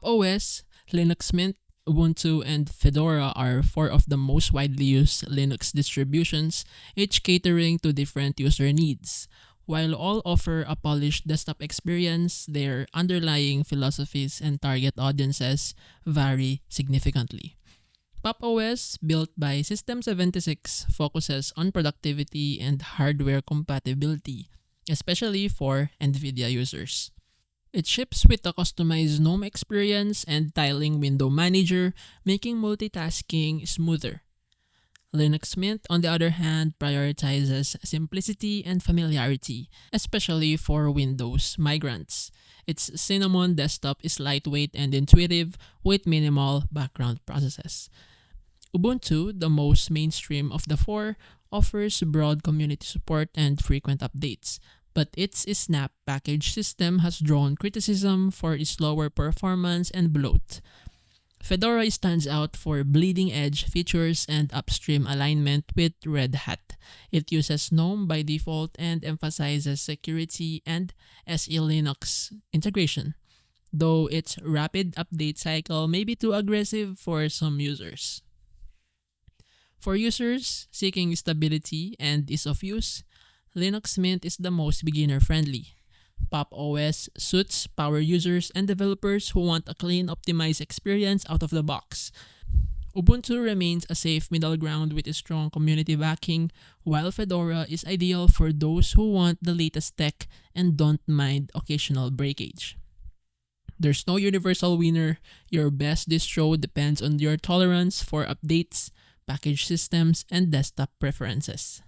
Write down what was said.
popos, Linux Mint, Ubuntu, and Fedora are four of the most widely used Linux distributions, each catering to different user needs. While all offer a polished desktop experience, their underlying philosophies and target audiences vary significantly. popos, built by System76, focuses on productivity and hardware compatibility, especially for NVIDIA users. It ships with a customized GNOME experience and tiling window manager, making multitasking smoother. Linux Mint, on the other hand, prioritizes simplicity and familiarity, especially for Windows migrants. Its Cinnamon desktop is lightweight and intuitive with minimal background processes. Ubuntu, the most mainstream of the four, offers broad community support and frequent updates, but its snap package system has drawn criticism for its slower performance and bloat. Fedora stands out for bleeding edge features and upstream alignment with Red Hat. It uses GNOME by default and emphasizes security and SE Linux integration, though its rapid update cycle may be too aggressive for some users. For users seeking stability and ease of use, Linux Mint is the most beginner-friendly. popos suits power users and developers who want a clean, optimized experience out of the box. Ubuntu remains a safe middle ground with a strong community backing, while Fedora is ideal for those who want the latest tech and don't mind occasional breakage. There's no universal winner. Your best distro depends on your tolerance for updates, package systems, and desktop preferences.